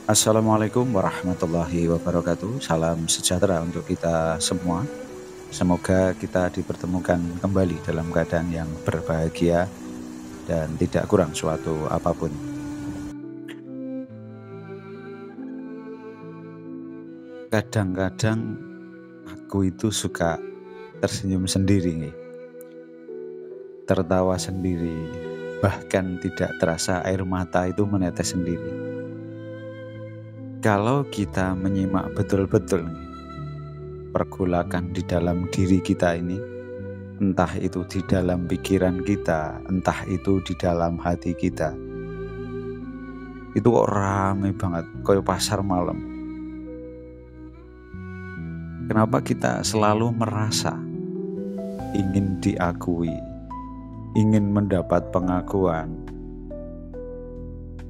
Assalamualaikum warahmatullahi wabarakatuh. Salam sejahtera untuk kita semua. Semoga kita dipertemukan kembali dalam keadaan yang berbahagia dan tidak kurang suatu apapun. Kadang-kadang aku itu suka tersenyum sendiri, tertawa sendiri, bahkan tidak terasa air mata itu menetes sendiri. Kalau kita menyimak betul-betul pergolakan di dalam diri kita ini, entah itu di dalam pikiran kita, entah itu di dalam hati kita, itu kok rame banget, kayak pasar malam. Kenapa kita selalu merasa ingin diakui, ingin mendapat pengakuan?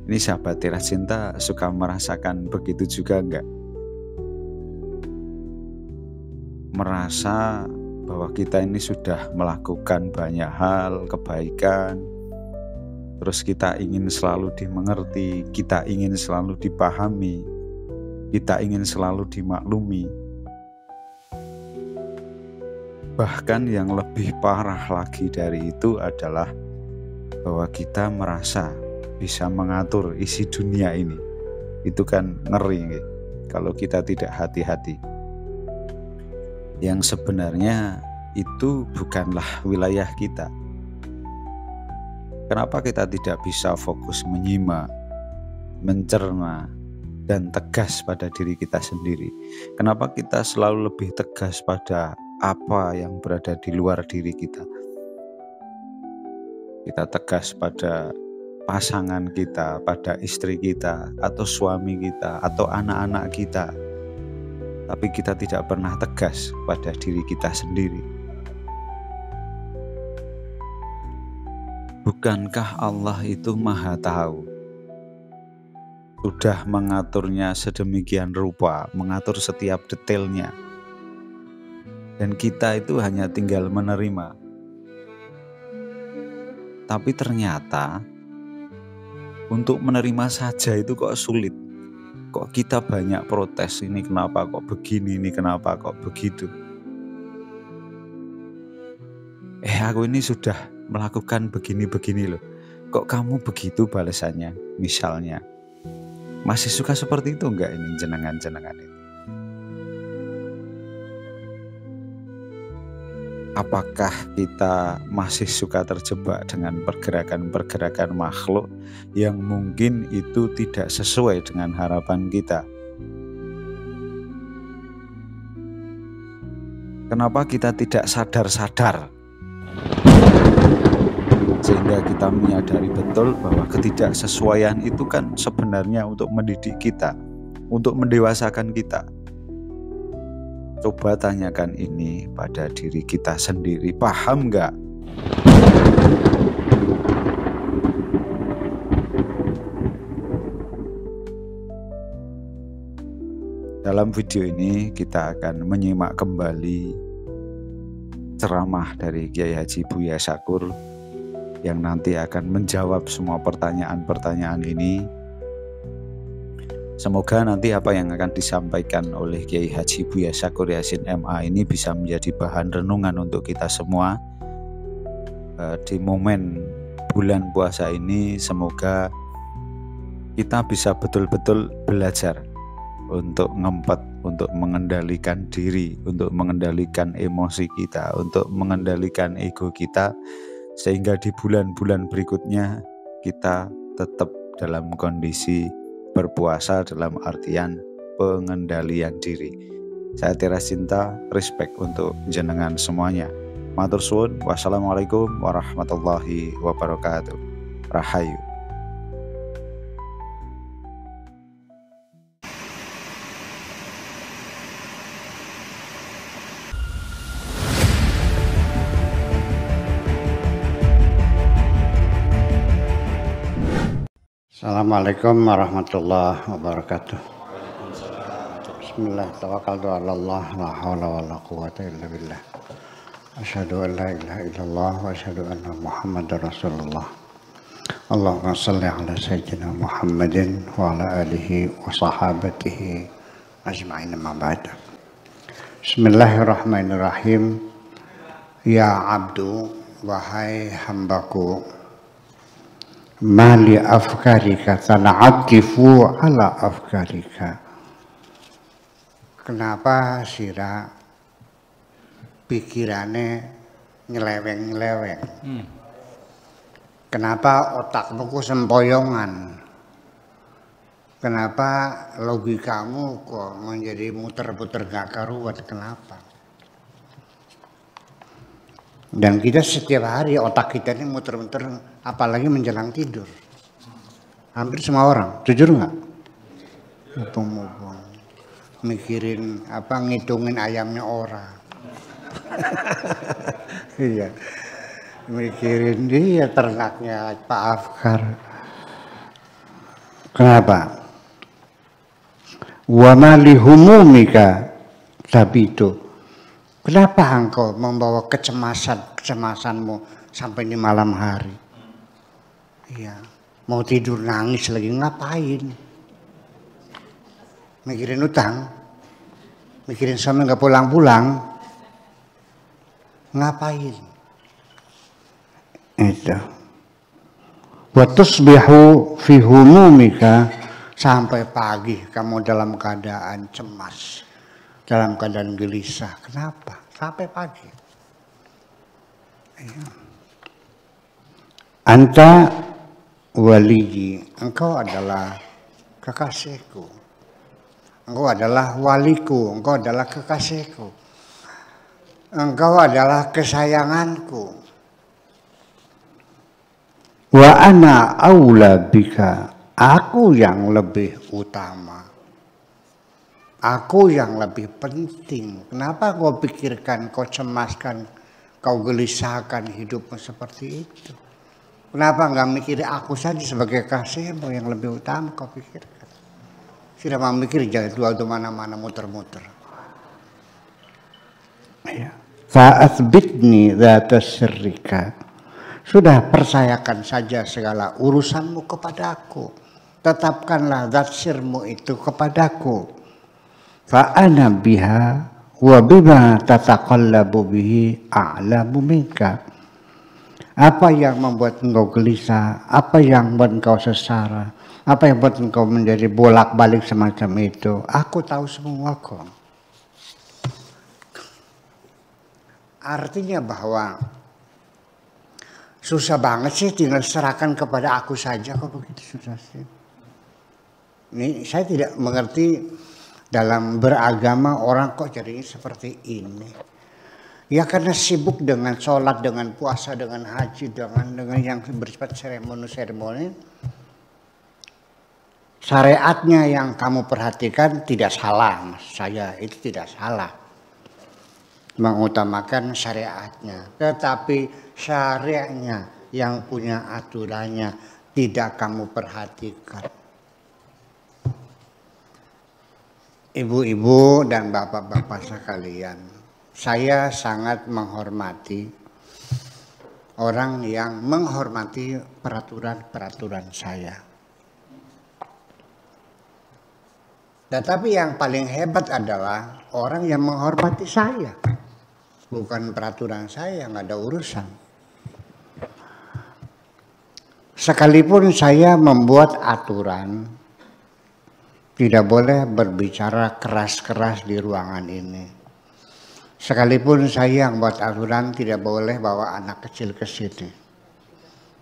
Ini sahabat Teras Cinta suka merasakan begitu juga enggak? Merasa bahwa kita ini sudah melakukan banyak hal kebaikan, terus kita ingin selalu dimengerti, kita ingin selalu dipahami, kita ingin selalu dimaklumi. Bahkan yang lebih parah lagi dari itu adalah bahwa kita merasa bisa mengatur isi dunia ini. Itu kan ngeri kalau kita tidak hati-hati. Yang sebenarnya itu bukanlah wilayah kita. Kenapa kita tidak bisa fokus menyimak, mencerna, dan tegas pada diri kita sendiri? Kenapa kita selalu lebih tegas pada apa yang berada di luar diri kita? Kita tegas pada pasangan kita, pada istri kita, atau suami kita, atau anak-anak kita. Tapi kita tidak pernah tegas pada diri kita sendiri. Bukankah Allah itu Maha Tahu? Sudah mengaturnya sedemikian rupa, mengatur setiap detailnya. Dan kita itu hanya tinggal menerima. Tapi ternyata untuk menerima saja itu kok sulit. Kok kita banyak protes, ini kenapa kok begini, ini kenapa kok begitu. Aku ini sudah melakukan begini-begini loh. Kok kamu begitu balasannya? Misalnya. Masih suka seperti itu enggak ini jenengan-jenengan itu? Apakah kita masih suka terjebak dengan pergerakan-pergerakan makhluk yang mungkin itu tidak sesuai dengan harapan kita? Kenapa kita tidak sadar-sadar? Sehingga kita menyadari betul bahwa ketidaksesuaian itu kan sebenarnya untuk mendidik kita, untuk mendewasakan kita. Coba tanyakan ini pada diri kita sendiri, paham nggak? Dalam video ini kita akan menyimak kembali ceramah dari Kiai Haji Buya Syakur yang nanti akan menjawab semua pertanyaan-pertanyaan ini. Semoga nanti apa yang akan disampaikan oleh Kiai Haji Buya Syakur Yasin MA ini bisa menjadi bahan renungan untuk kita semua di momen bulan puasa ini. Semoga kita bisa betul-betul belajar untuk ngempet, untuk mengendalikan diri, untuk mengendalikan emosi kita, untuk mengendalikan ego kita, sehingga di bulan-bulan berikutnya kita tetap dalam kondisi berpuasa dalam artian pengendalian diri. Saya Teras Cinta, respect untuk jenengan semuanya. Matur suwun, wassalamualaikum warahmatullahi wabarakatuh. Rahayu. Assalamualaikum warahmatullahi wabarakatuh. Bismillah, tawakkaltu ala Allah, la haula wala quwwata illa billah. Asyhadu an la ilaha illallah wa asyhadu anna Muhammadar Rasulullah. Allahumma salli ala sayyidina Muhammadin wa ala alihi wa sahabatihi ajma'in amma ba'd. Bismillahirrahmanirrahim. Ya abdu, wahai hambaku, mali afkarika tana'atifu ala afkarika. Kenapa sira pikirannya nyeleweng-nyeleweng? Kenapa otakmu ku sempoyongan? Kenapa logikamu kok menjadi muter-muter gak karuan? Kenapa? Dan kita setiap hari otak kita ini muter-muter, apalagi menjelang tidur. Hampir semua orang, jujur nggak? Mumpung-mumpung mikirin apa, ngitungin ayamnya orang. Iya. Mikirin dia ternaknya Pak Afkar. Kenapa? Wa ma li humumika tabitu. Kenapa engkau membawa kecemasanmu sampai di malam hari? Iya, mau tidur nangis lagi, ngapain? Mikirin utang, mikirin suami nggak pulang-pulang, ngapain? Itu. Wa tusbihu fi humumika, sampai pagi kamu dalam keadaan cemas, dalam keadaan gelisah. Kenapa? Sampai pagi. Anta waliyi, engkau adalah kekasihku. Engkau adalah waliku, engkau adalah kekasihku. Engkau adalah kesayanganku. Wa ana aula bika, aku yang lebih utama, aku yang lebih penting. Kenapa kau pikirkan, kau cemaskan, kau gelisahkan hidupmu seperti itu? Kenapa nggak mikir aku saja sebagai kasihmu yang lebih utama kau pikirkan? Sudah mau mikir jangan dua mana-mana muter-muter. Fa'athbitni dzata sirrika. Sudah, percayakan saja segala urusanmu kepadaku. Tetapkanlah zat sirmu itu kepadaku. Fa'ana biha wa bima tataqallabu bihi a'lamu minka. Apa yang membuat engkau gelisah, apa yang membuat engkau sesara, apa yang membuat engkau menjadi bolak-balik semacam itu, aku tahu semua kok. Artinya bahwa susah banget sih, tinggal serahkan kepada aku saja kok, begitu susah sih. Ini saya tidak mengerti dalam beragama orang kok jadinya seperti ini. Ya karena sibuk dengan sholat, dengan puasa, dengan haji, dengan yang bersifat seremoni. Syariatnya yang kamu perhatikan tidak salah, mas saya itu tidak salah. Mengutamakan syariatnya, tetapi syariatnya yang punya aturannya tidak kamu perhatikan. Ibu-ibu dan bapak-bapak sekalian, saya sangat menghormati orang yang menghormati peraturan-peraturan saya. Tetapi yang paling hebat adalah orang yang menghormati saya. Bukan peraturan saya, nggak ada urusan. Sekalipun saya membuat aturan, tidak boleh berbicara keras-keras di ruangan ini. Sekalipun saya yang buat aturan, tidak boleh bawa anak kecil ke sini.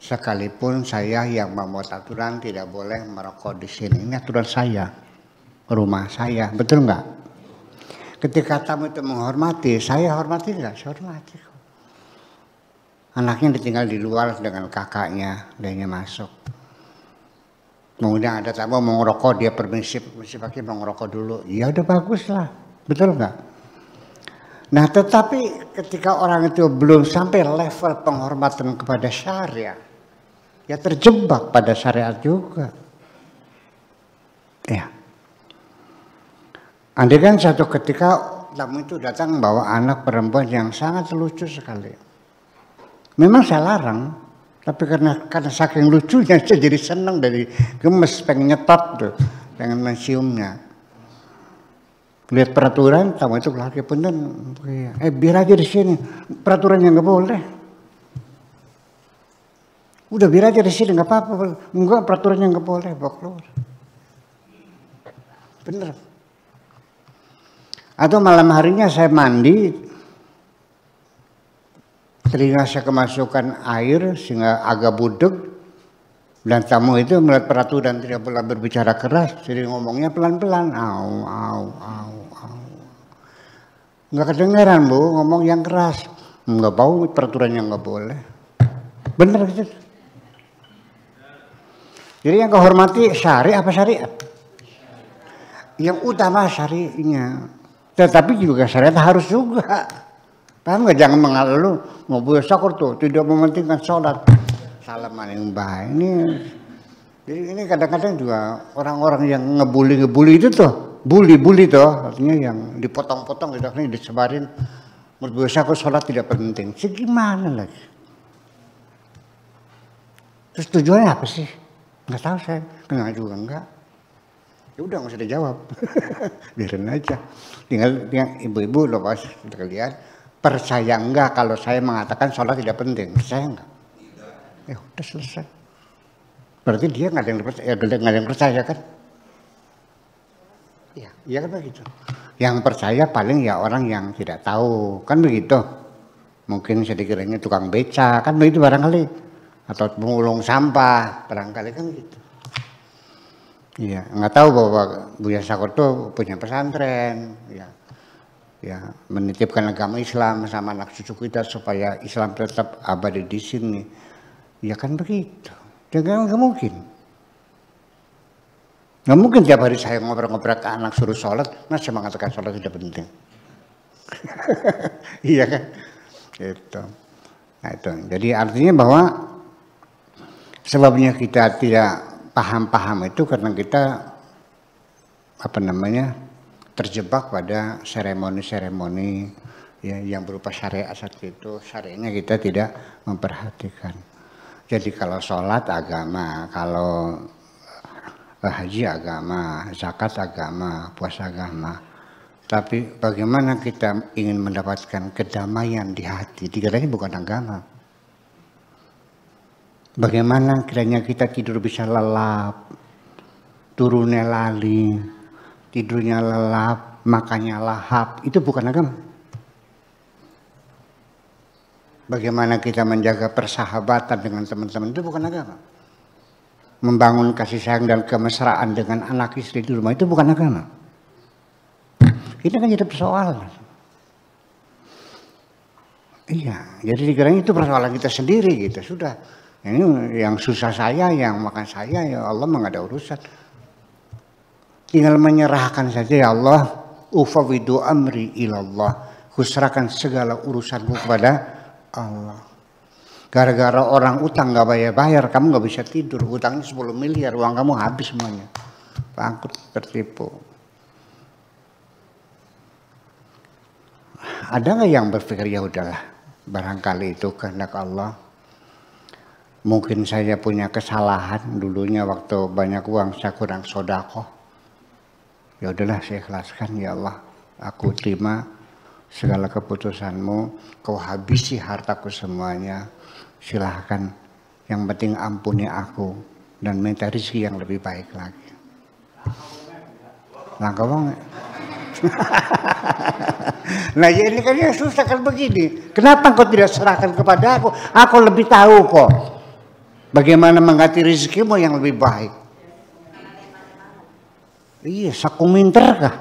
Sekalipun saya yang membuat aturan, tidak boleh merokok di sini. Ini aturan saya, rumah saya, betul nggak? Ketika tamu itu menghormati, saya hormati nggak? Saya hormati. Anaknya ditinggal di luar dengan kakaknya, dia masuk. Kemudian ada tamu mau ngerokok, dia permisi pakai mau ngerokok dulu. Ya udah bagus lah, betul nggak? Nah tetapi ketika orang itu belum sampai level penghormatan kepada syariat, ya terjebak pada syariat juga. Ya. Andai kan satu ketika tamu itu datang bawa anak perempuan yang sangat lucu sekali. Memang saya larang, Tapi karena saking lucunya saya jadi seneng, dari gemes, pengen nyetot tuh, pengen menciumnya. Lihat peraturan, tamu itu lagi punten, biar aja di sini, peraturannya nggak boleh. Udah biar aja di sini nggak apa-apa, enggak peraturannya nggak boleh, bawa keluar. Bener. Atau malam harinya saya mandi, telinga saya kemasukan air sehingga agak budek, dan tamu itu melihat peraturan tidak boleh berbicara keras, jadi ngomongnya pelan-pelan, au. Nggak kedengeran Bu, ngomong yang keras, nggak tahu peraturannya nggak boleh. Bener gitu. Jadi yang kehormati syari apa syariat? Yang utama syari'nya, tetapi juga syariat harus juga. Paham nggak? Jangan mengalir lu mau Buya Syakur tuh tidak mementingkan sholat, salaman yang baik. Ini kadang-kadang juga orang-orang yang ngebully itu tuh, bully tuh, artinya yang dipotong-potong gitu, disebarin. Menurut Buya Syakur sholat tidak penting. Segimana lagi? Terus tujuannya apa sih? Nggak tahu saya, kenal juga enggak. Ya udah nggak usah dijawab, biarin aja. Tinggal ibu-ibu loh pas kalian percaya enggak kalau saya mengatakan sholat tidak penting, percaya enggak? Ya udah selesai. Berarti dia nggak ada yang percaya kan? Iya kan begitu. Yang percaya paling ya orang yang tidak tahu, kan begitu. Mungkin sedikitnya tukang beca, kan begitu barangkali. Atau pemulung sampah, barangkali kan gitu. Iya, nggak tahu bahwa Buya Syakur tuh punya pesantren, ya menitipkan agama Islam sama anak cucu kita supaya Islam tetap abadi di sini. Ya kan begitu. Jangan nggak mungkin. Nggak mungkin tiap hari saya ngobrol-ngobrol ke anak suruh sholat, saya mengatakan sholat tidak penting. Iya kan? Gitu. Nah, itu. Jadi artinya bahwa sebabnya kita tidak paham itu karena kita terjebak pada seremoni-seremoni ya, yang berupa syariat saat itu. Syariatnya kita tidak memperhatikan. Jadi kalau sholat agama, kalau haji agama, zakat agama, puasa agama. Tapi bagaimana kita ingin mendapatkan kedamaian di hati, dikiranya bukan agama. Bagaimana kiranya kita tidur bisa lelap, turunnya lali, tidurnya lelap, makannya lahap, itu bukan agama. Bagaimana kita menjaga persahabatan dengan teman-teman, itu bukan agama. Membangun kasih sayang dan kemesraan dengan anak istri di rumah, itu bukan agama. Ini kan jadi persoalan. Iya, jadi dikiranya itu persoalan kita sendiri gitu, sudah. Ini yang susah saya, yang makan saya, ya Allah mah nggak ada urusan. Tinggal menyerahkan saja, ya Allah, ufawwidu amri ilallah. Kuserahkan segala urusanku kepada Allah. Gara-gara orang utang nggak bayar-bayar, kamu nggak bisa tidur. Utangnya 10 miliar, uang kamu habis semuanya. Bangkrut, tertipu. Ada nggak yang berpikir ya udahlah, barangkali itu kehendak Allah. Mungkin saya punya kesalahan dulunya waktu banyak uang saya kurang sedekah. Ya udahlah saya ikhlaskan, ya Allah. Aku terima segala keputusanmu. Kau habisi hartaku semuanya. Silahkan. Yang penting ampuni aku dan minta rezeki yang lebih baik lagi. Langkah banget. Nah ini kan yang susah kan begini. Kenapa kau tidak serahkan kepada aku? Aku lebih tahu kok. Bagaimana mengganti rezekimu yang lebih baik? Iya, saku minter kah?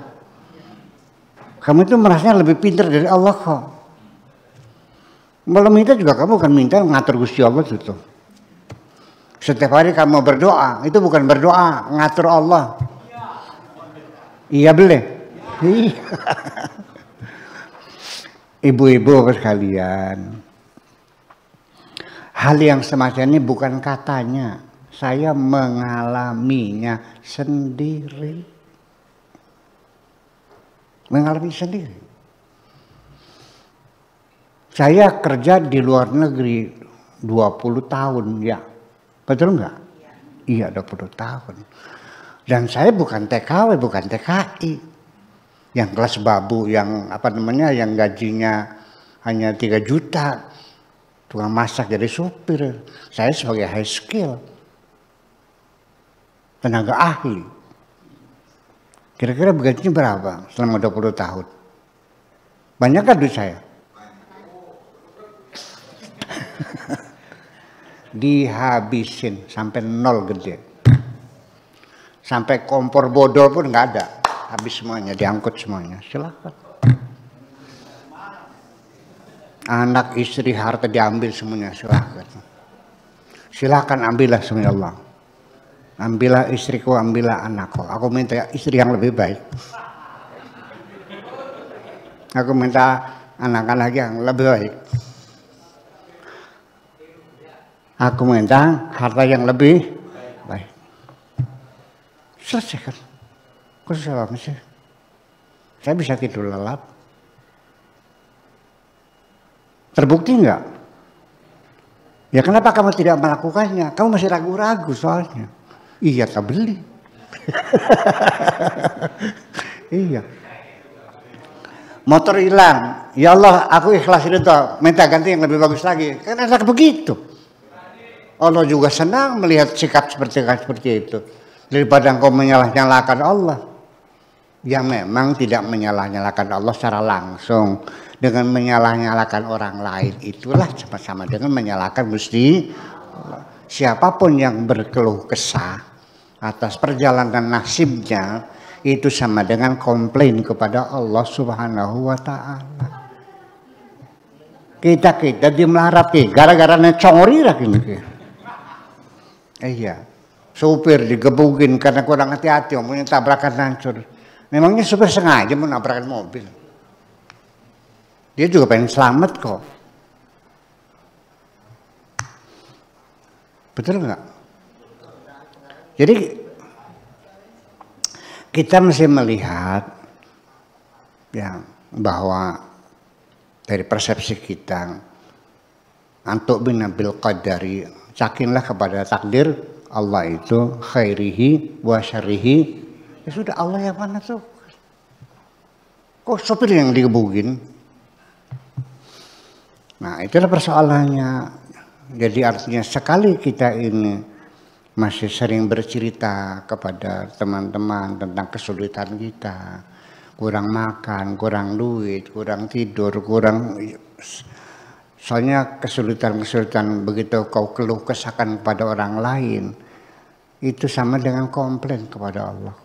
Kamu itu merasanya lebih pintar dari Allah kok. Belum minta juga kamu kan minta ngatur Gusti Allah itu. Setiap hari kamu berdoa, itu bukan berdoa, ngatur Allah. Iya boleh. Iya. Ibu-ibu sekalian. Hal yang semacam ini bukan katanya, saya mengalaminya sendiri. Mengalami sendiri. Saya kerja di luar negeri 20 tahun ya. Betul nggak? Iya 20 tahun. Dan saya bukan TKW, bukan TKI. Yang kelas babu, yang yang gajinya hanya 3 juta. Tukang masak jadi supir. Saya sebagai high skill. Tenaga ahli. Kira-kira gajinya berapa selama 20 tahun? Banyak kan duit saya? Dihabisin sampai nol gede. Sampai kompor bodol pun nggak ada. Habis semuanya, diangkut semuanya. Silakan. Anak, istri, harta diambil semuanya. Silakan. Silakan ambillah semuanya Allah. Ambillah istriku, ambillah anakku. Aku minta istri yang lebih baik. Aku minta anak-anak yang lebih baik. Aku minta harta yang lebih baik. Selesai kan? Kok salah sih? Saya bisa tidur lelap. Terbukti enggak? Ya kenapa kamu tidak melakukannya? Kamu masih ragu-ragu soalnya. Iya, tak beli. Iya. Motor hilang. Ya Allah, aku ikhlasin itu. Minta ganti yang lebih bagus lagi. Kan ada begitu. Allah juga senang melihat sikap seperti itu. Daripada engkau menyalah-nyalakan Allah. Ya memang tidak menyalah-nyalakan Allah secara langsung. Dengan menyalah-nyalakan orang lain. Itulah sama-sama dengan menyalahkan Gusti Allah. Siapapun yang berkeluh kesah atas perjalanan nasibnya, itu sama dengan komplain kepada Allah Subhanahu wa ta'ala. Kita dimelarat gara-gara necongori ini. Iya. Supir digebukin karena kurang hati-hati, omongnya tabrakan hancur. Memangnya supir sengaja menabrakan mobil. Dia juga pengen selamat kok. Betul nggak? Jadi kita mesti melihat ya bahwa dari persepsi kita antuk binabil qadari, yakinlah kepada takdir Allah itu khairihi wa syarrihi. Ya sudah, Allah yang mana tuh? Kok sopir yang digebukin? Nah, itulah persoalannya. Jadi artinya sekali kita ini masih sering bercerita kepada teman-teman tentang kesulitan kita, kurang makan, kurang duit, kurang tidur, soalnya kesulitan begitu kau keluh kesahkan kepada orang lain, itu sama dengan komplain kepada Allah.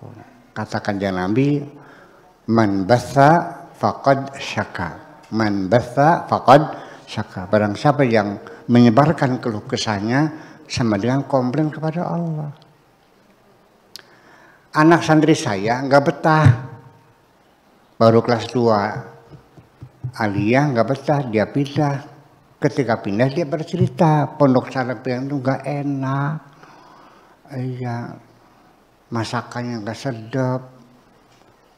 Katakan jangan Nabi, man batha faqad syaka, man batha faqad syaka. Barang siapa yang menyebarkan keluh kesahnya sama dengan komplain kepada Allah. Anak santri saya nggak betah, baru kelas 2 aliyah nggak betah, dia pindah. Ketika pindah dia bercerita, pondok pesantren itu nggak enak, iya, masakannya nggak sedap,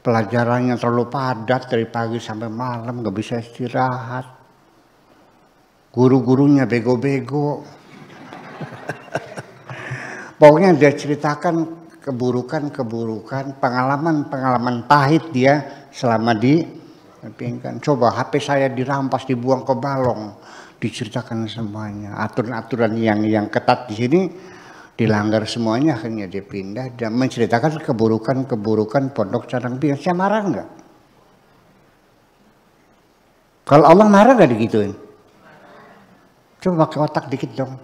pelajarannya terlalu padat dari pagi sampai malam, nggak bisa istirahat. Guru-gurunya bego-bego. Pokoknya dia ceritakan keburukan, pengalaman pahit dia selama di pingkan. Coba HP saya dirampas, dibuang ke balong, diceritakan semuanya. Aturan-aturan yang ketat di sini dilanggar semuanya, akhirnya dia pindah dan menceritakan keburukan pondok Cadang Pinang. Saya marah enggak? Kalau Allah marah enggak digituin? Coba pakai otak dikit dong.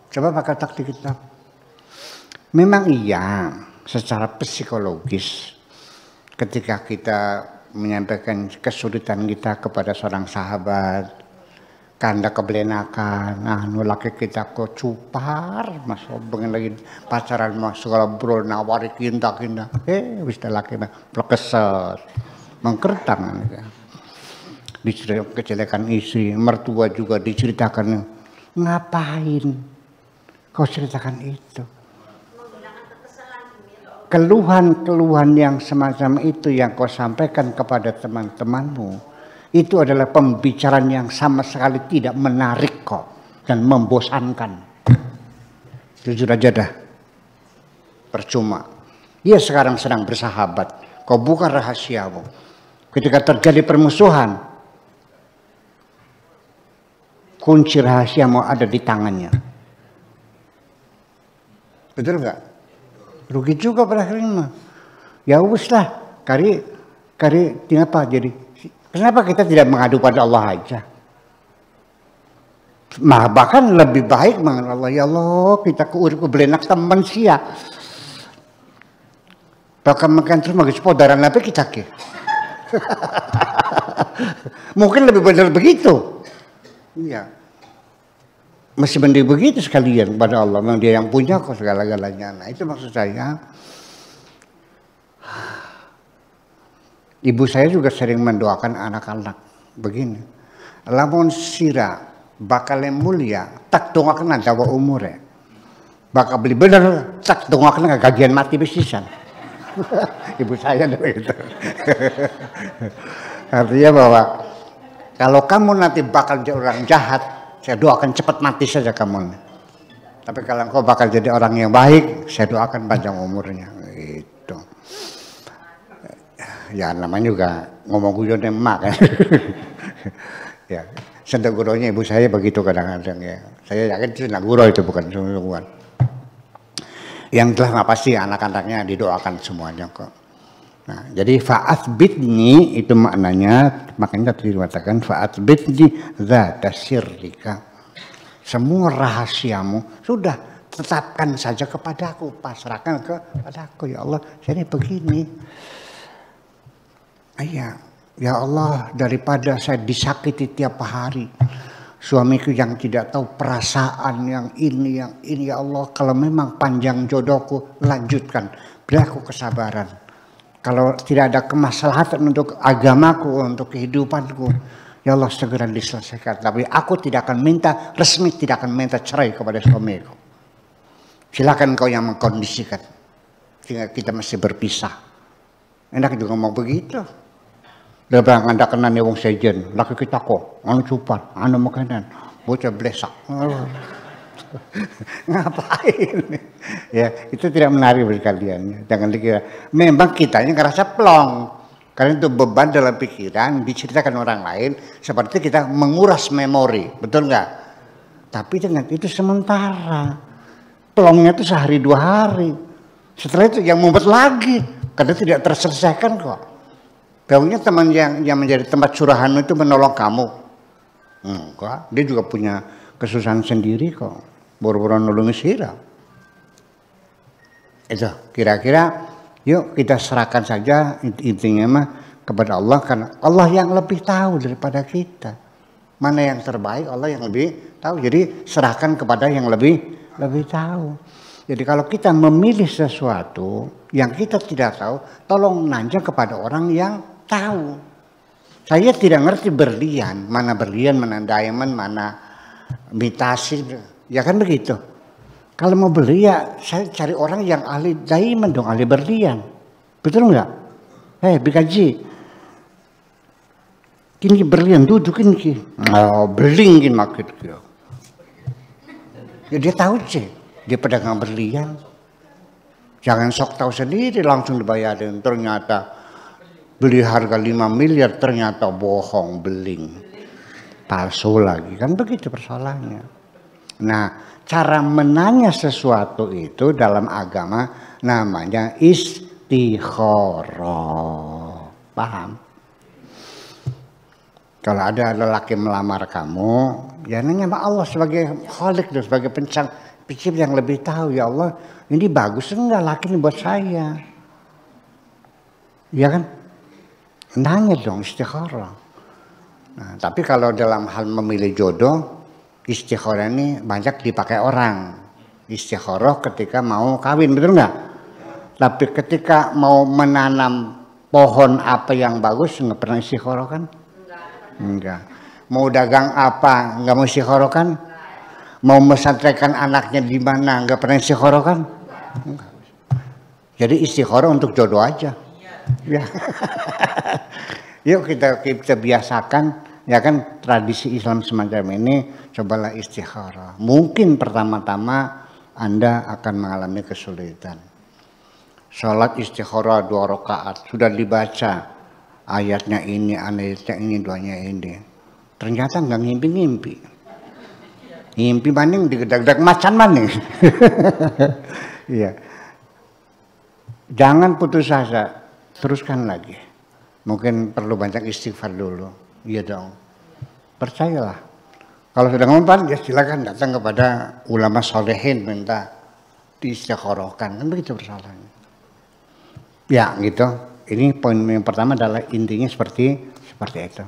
Coba pakai otak dikit dong. Memang iya, secara psikologis ketika kita menyampaikan kesulitan kita kepada seorang sahabat, kanda kebelenakan, laki kita kok cupar, masuk pengen lagi pacaran masuk kalau bro nawari kinta, bisa laki plekesot, mengkertang ya. Diceritakan kejelekan istri, mertua juga diceritakan. Ngapain kau ceritakan itu? Keluhan yang semacam itu yang kau sampaikan kepada teman-temanmu, Itu adalah pembicaraan yang sama sekali tidak menarik kok dan membosankan. Jujur aja dah, percuma. Dia sekarang sedang bersahabat, kau buka rahasiamu. Ketika terjadi permusuhan, kunci rahasiamu ada di tangannya. Betul nggak? Rugi juga pada akhirnya. Ya wis lah, kari kenapa jadi? Kenapa kita tidak mengadu pada Allah aja? Bahkan lebih baik mengenal Allah. Ya Allah, kita urip belenak teman sia. Bahkan makan terus magis podaran apa kita ke? Mungkin lebih benar begitu. Iya. Masih mending begitu sekalian pada Allah. Memang dia yang punya kok segala-galanya. Nah itu maksud saya. Ibu saya juga sering mendoakan anak-anak begini. Lamun sira bakal mulia tak dongakeun dawa umure. Bakal beli bener tak dongakeun gagian mati besisan. Ibu saya begitu. Artinya bahwa kalau kamu nanti bakal jadi orang jahat, saya doakan cepat mati saja kamu. Tapi kalau engkau bakal jadi orang yang baik, saya doakan panjang umurnya. Gitu. Ya namanya juga ngomong guyon emak kan. Ya, sendaguronya ibu saya begitu kadang-kadang ya. Saya yakin itu senaguro itu bukan sungguhan. Yang telah pasti anak-anaknya didoakan semuanya kok. Nah, jadi fa'athbitni itu maknanya, makanya tadi dikatakan fa'athbitni dzata sirrika. Semua rahasiamu sudah tetapkan saja kepadaku, pasrahkan kepadaku ya Allah. Jadi begini. Ya Allah, daripada saya disakiti tiap hari, suamiku yang tidak tahu perasaan yang ini ya Allah, kalau memang panjang jodohku lanjutkan, beri aku kesabaran. Kalau tidak ada kemaslahatan untuk agamaku, untuk kehidupanku, ya Allah segera diselesaikan. Tapi aku tidak akan minta, resmi tidak akan minta cerai kepada suamiku. Silakan kau yang mengkondisikan, sehingga kita masih berpisah. Enak juga ngomong begitu. Dia bilang anda kena nih wong sejen, laki kita kok, anu cupan, anu makanan, bocah blesak. Ngapain? Ya itu tidak menarik bagi kalian. Jangan dikira. Memang kitanya ngerasa plong, karena itu beban dalam pikiran diceritakan orang lain, seperti kita menguras memori, betul nggak? Tapi dengan itu sementara, plongnya itu sehari 2 hari. Setelah itu yang membuat lagi, karena tidak terselesaikan kok. Tahunya teman yang menjadi tempat curahan itu menolong kamu. Enggak, dia juga punya kesusahan sendiri kok. Boro-boro nolong sira. Itu kira-kira yuk kita serahkan saja intinya mah kepada Allah, karena Allah yang lebih tahu daripada kita. Mana yang terbaik Allah yang lebih tahu. Jadi serahkan kepada yang lebih tahu. Jadi kalau kita memilih sesuatu yang kita tidak tahu, tolong nanya kepada orang yang tahu. Saya tidak ngerti berlian, mana diamond, mana mitasi, ya kan begitu. Kalau mau beli ya saya cari orang yang ahli diamond dong, ahli berlian, betul nggak? Bikaji, kini berlian dudukin ki, belingin makin ki. Ya dia tahu sih, dia pedagang berlian. Jangan sok tahu sendiri langsung dibayarin, ternyata beli harga 5 miliar ternyata bohong, beling, palsu lagi, kan begitu persoalannya. Nah, cara menanya sesuatu itu dalam agama namanya istikharah. Paham? Kalau ada lelaki melamar kamu, ya nanya sama Allah sebagai Khalik, sebagai pencipta yang lebih tahu. Ya Allah, ini bagus enggak laki ini buat saya? Ya kan? Nanya dong istikharah. Nah, tapi kalau dalam hal memilih jodoh, istikharah ini banyak dipakai orang. Istikharah ketika mau kawin, betul nggak? Tapi ketika mau menanam pohon apa yang bagus, nggak pernah istikharah kan? Enggak. Mau dagang apa, nggak mau istikharah kan? Mau mesantrekan anaknya di mana, nggak pernah istikharah kan? Enggak. Jadi istikharah untuk jodoh aja. Ya. Yuk kita biasakan, ya kan, tradisi Islam semacam ini, cobalah istikharah. Mungkin pertama-tama Anda akan mengalami kesulitan. Sholat istikharah 2 rakaat, sudah dibaca ayatnya ini, doanya ini. Ternyata nggak ngimpi-ngimpi. Ngimpi maning digedak-gedak macan maning. Iya. Jangan putus asa, teruskan lagi. Mungkin perlu banyak istighfar dulu. Iya dong. Percayalah. Kalau sudah ngomong ya silakan datang kepada ulama solehin minta diistikharahkan. Kan begitu persoalannya. Ya gitu. Ini poin yang pertama adalah intinya seperti itu.